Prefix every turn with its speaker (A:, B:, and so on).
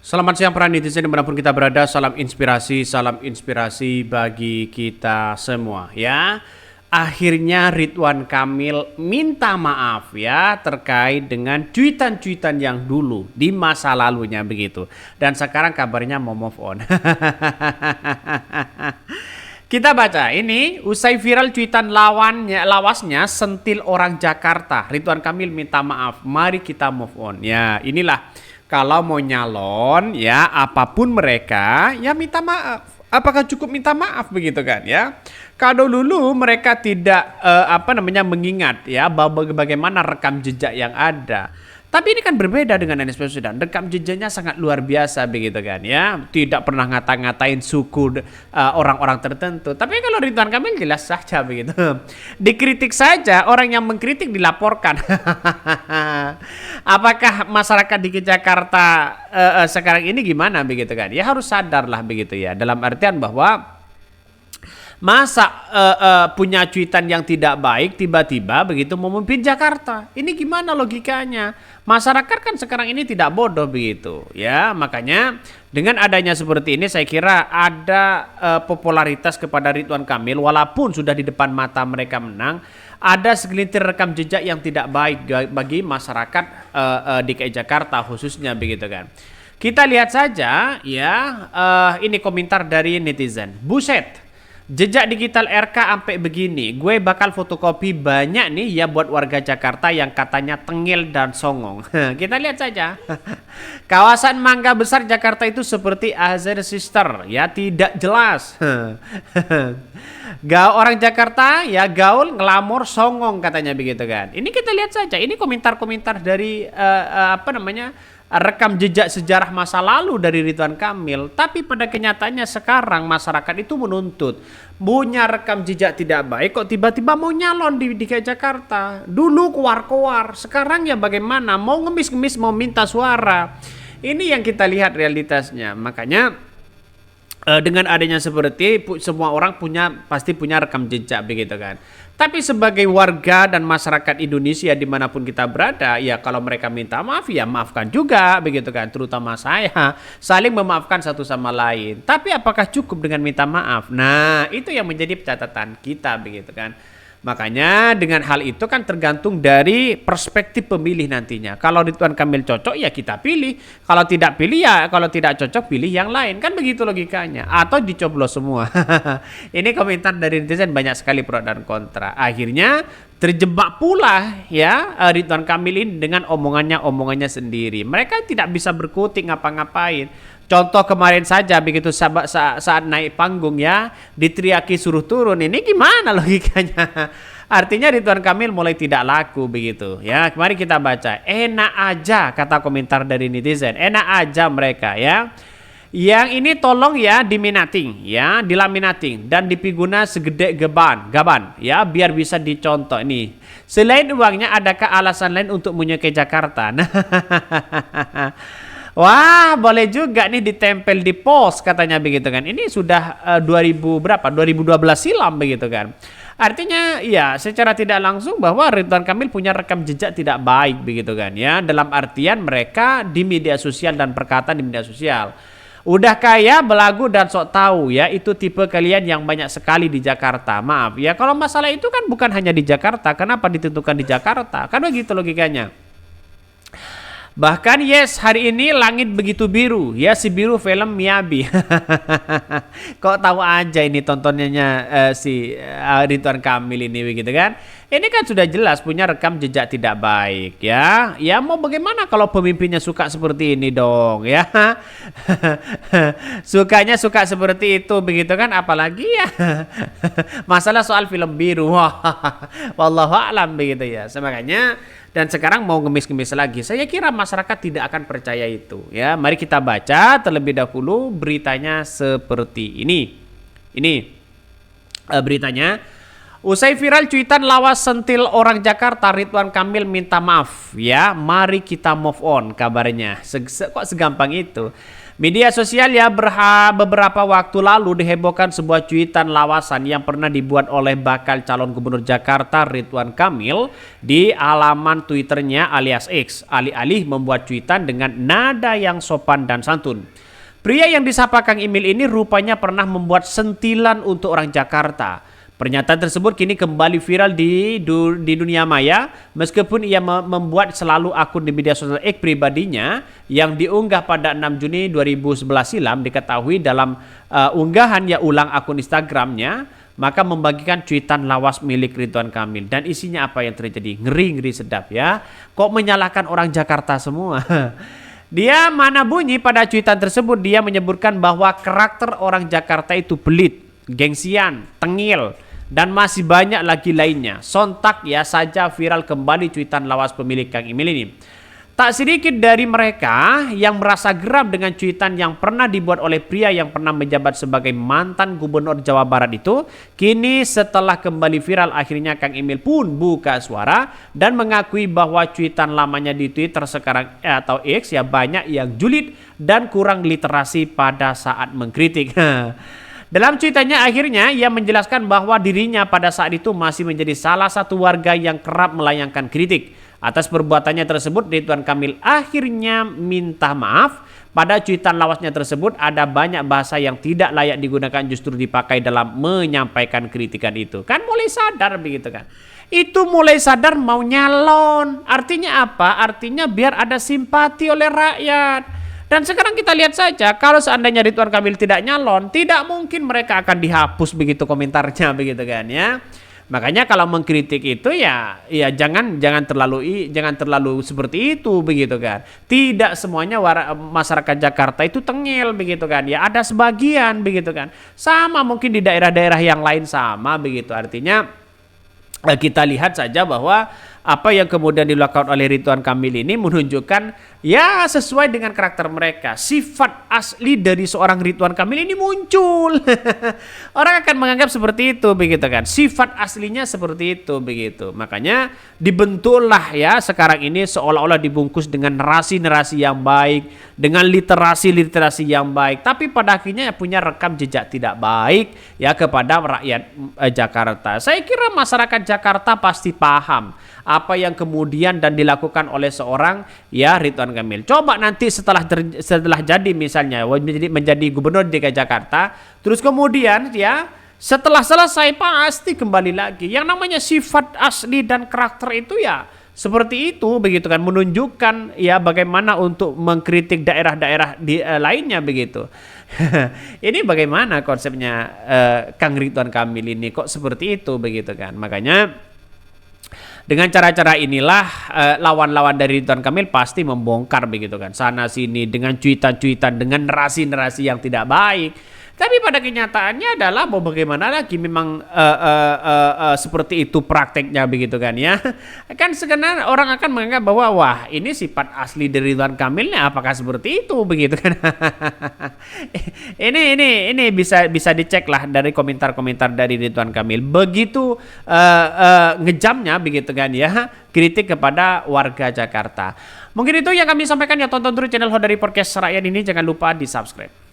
A: Selamat siang para netizen dimanapun kita berada, salam inspirasi bagi kita semua ya. Akhirnya Ridwan Kamil minta maaf ya terkait dengan cuitan-cuitan yang dulu di masa lalunya begitu. Dan sekarang kabarnya mau move on. Kita baca ini, usai viral cuitan lawasnya sentil orang Jakarta. Ridwan Kamil minta maaf, mari kita move on. Ya, inilah kalau mau nyalon ya apapun mereka ya minta maaf. Apakah cukup minta maaf begitu kan ya? Kalau dulu mereka tidak mengingat ya bagaimana rekam jejak yang ada. Tapi ini kan berbeda dengan Anies Baswedan. Rekam jejaknya sangat luar biasa begitu kan ya. Tidak pernah ngata-ngatain suku orang-orang tertentu. Tapi kalau Ridwan Kamil jelas saja begitu. Dikritik saja, orang yang mengkritik dilaporkan. Apakah masyarakat di Jakarta sekarang ini gimana begitu kan? Ya harus sadarlah begitu ya. Dalam artian bahwa masa punya cuitan yang tidak baik tiba-tiba begitu memimpin Jakarta. Ini gimana logikanya? Masyarakat kan sekarang ini tidak bodoh begitu ya. Makanya dengan adanya seperti ini saya kira ada popularitas kepada Ridwan Kamil walaupun sudah di depan mata mereka menang. Ada segelintir rekam jejak yang tidak baik bagi masyarakat DKI Jakarta khususnya begitu kan. Kita lihat saja ya, ini komentar dari netizen. Buset, jejak digital RK sampai begini, gue bakal fotokopi banyak nih ya buat warga Jakarta yang katanya tengil dan songong. Kita lihat saja. Kawasan Mangga Besar Jakarta itu seperti Azir Sister ya, tidak jelas. Orang Jakarta ya gaul ngelamor songong katanya begitu kan. Ini kita lihat saja, ini komentar-komentar dari rekam jejak sejarah masa lalu dari Ridwan Kamil. Tapi pada kenyataannya sekarang masyarakat itu menuntut punya rekam jejak tidak baik kok tiba-tiba mau nyalon di DKI Jakarta. Dulu keluar-keluar, sekarang ya bagaimana, mau ngemis-ngemis mau minta suara. Ini yang kita lihat realitasnya. Makanya dengan adanya seperti semua orang pasti punya rekam jejak begitu kan. Tapi sebagai warga dan masyarakat Indonesia dimanapun kita berada, ya kalau mereka minta maaf ya maafkan juga begitu kan. Terutama saya, saling memaafkan satu sama lain. Tapi apakah cukup dengan minta maaf? Nah itu yang menjadi catatan kita begitu kan. Makanya dengan hal itu kan tergantung dari perspektif pemilih nantinya. Kalau Ridwan Kamil cocok ya kita pilih. Kalau tidak pilih ya kalau tidak cocok pilih yang lain. Kan begitu logikanya. Atau dicoblos semua. Ini komentar dari netizen banyak sekali pro dan kontra. Akhirnya terjebak pula ya Ridwan Kamil ini dengan omongannya sendiri. Mereka tidak bisa berkutik ngapa-ngapain. Contoh kemarin saja begitu saat naik panggung ya diteriaki suruh turun, ini gimana logikanya? Artinya Ridwan Kamil mulai tidak laku begitu ya. Mari kita baca. Enak aja kata komentar dari netizen. Enak aja mereka ya. Yang ini tolong ya diminating ya, dilaminating dan dipiguna segede gaban ya biar bisa dicontoh ini. Selain uangnya adakah alasan lain untuk menyukai Jakarta? Nah, wah, boleh juga nih ditempel di pos katanya begitu kan. Ini sudah 2012 silam begitu kan. Artinya ya secara tidak langsung bahwa Ridwan Kamil punya rekam jejak tidak baik begitu kan ya. Dalam artian mereka di media sosial dan perkataan di media sosial. Udah kaya, belagu dan sok tahu ya, itu tipe kalian yang banyak sekali di Jakarta. Maaf ya, kalau masalah itu kan bukan hanya di Jakarta. Kenapa ditentukan di Jakarta? Kan begitu logikanya. Bahkan yes, hari ini langit begitu biru. Ya si biru film Miyabi. Kok tahu aja ini tontonannya si Ridwan Kamil ini begitu kan. Ini kan sudah jelas punya rekam jejak tidak baik ya. Ya mau bagaimana kalau pemimpinnya suka seperti ini dong ya. Sukanya suka seperti itu begitu kan, apalagi ya. Masalah soal film biru. Wallahu a'lam begitu ya. Makanya dan sekarang mau ngemis-ngemis lagi. Saya kira masyarakat tidak akan percaya itu ya. Mari kita baca terlebih dahulu beritanya seperti ini. Ini beritanya. Usai viral cuitan lawas sentil orang Jakarta, Ridwan Kamil minta maaf ya. Mari kita move on kabarnya. Kok segampang itu? Media sosial ya beberapa waktu lalu dihebohkan sebuah cuitan lawasan yang pernah dibuat oleh bakal calon gubernur Jakarta Ridwan Kamil di halaman Twitternya alias X, alih-alih membuat cuitan dengan nada yang sopan dan santun. Pria yang disapa Kang Emil ini rupanya pernah membuat sentilan untuk orang Jakarta. Pernyataan tersebut kini kembali viral di dunia maya meskipun ia membuat selalu akun di media sosial X pribadinya yang diunggah pada 6 Juni 2011 silam. Diketahui dalam unggahan ya ulang akun Instagramnya maka membagikan cuitan lawas milik Ridwan Kamil dan isinya apa yang terjadi, ngeri sedap ya, kok menyalahkan orang Jakarta semua. Dia mana bunyi pada cuitan tersebut dia menyebutkan bahwa karakter orang Jakarta itu pelit, gengsian, tengil, dan masih banyak lagi lainnya. Sontak ya saja viral kembali cuitan lawas pemilik Kang Emil ini. Tak sedikit dari mereka yang merasa geram dengan cuitan yang pernah dibuat oleh pria yang pernah menjabat sebagai mantan gubernur Jawa Barat itu. Kini setelah kembali viral akhirnya Kang Emil pun buka suara dan mengakui bahwa cuitan lamanya di Twitter sekarang atau X ya banyak yang julid dan kurang literasi pada saat mengkritik. Dalam cuitannya akhirnya ia menjelaskan bahwa dirinya pada saat itu masih menjadi salah satu warga yang kerap melayangkan kritik. Atas perbuatannya tersebut Ridwan Kamil akhirnya minta maaf. Pada cuitan lawasnya tersebut ada banyak bahasa yang tidak layak digunakan justru dipakai dalam menyampaikan kritikan itu. Kan mulai sadar begitu kan. Itu mulai sadar mau nyalon. Artinya apa? Artinya biar ada simpati oleh rakyat. Dan sekarang kita lihat saja, kalau seandainya Ridwan Kamil tidak nyalon, tidak mungkin mereka akan dihapus begitu komentarnya begitu kan ya. Makanya kalau mengkritik itu ya jangan terlalu seperti itu begitu kan. Tidak semuanya masyarakat Jakarta itu tengil begitu kan. Ya ada sebagian begitu kan. Sama mungkin di daerah-daerah yang lain sama begitu. Artinya kita lihat saja bahwa apa yang kemudian dilakukan oleh Ridwan Kamil ini menunjukkan ya sesuai dengan karakter mereka. Sifat asli dari seorang Ridwan Kamil ini muncul. Orang akan menganggap seperti itu begitu kan. Sifat aslinya seperti itu begitu. Makanya dibentuklah ya sekarang ini seolah-olah dibungkus dengan narasi-narasi yang baik, dengan literasi-literasi yang baik, tapi pada akhirnya punya rekam jejak tidak baik ya kepada rakyat Jakarta. Saya kira masyarakat Jakarta pasti paham apa yang kemudian dan dilakukan oleh seorang ya Ridwan Kamil. Coba nanti setelah jadi misalnya menjadi gubernur DKI Jakarta, terus kemudian ya setelah selesai pasti kembali lagi. Yang namanya sifat asli dan karakter itu ya seperti itu begitu kan, menunjukkan ya bagaimana untuk mengkritik daerah-daerah lainnya begitu. Ini bagaimana konsepnya Kang Ridwan Kamil ini kok seperti itu begitu kan. Makanya dengan cara-cara inilah lawan-lawan dari Ridwan Kamil pasti membongkar begitu kan. Sana sini dengan cuitan-cuitan, dengan narasi-narasi yang tidak baik. Tapi pada kenyataannya adalah mau bagaimana lagi memang seperti itu prakteknya begitu kan ya. Kan sebenarnya orang akan menganggap bahwa wah ini sifat asli dari Ridwan Kamilnya apakah seperti itu begitu kan. ini bisa dicek lah dari komentar-komentar dari Ridwan Kamil. Begitu ngejamnya begitu kan ya kritik kepada warga Jakarta. Mungkin itu yang kami sampaikan ya, tonton terus channel Hodari Podcast Rakyat ini, jangan lupa di subscribe.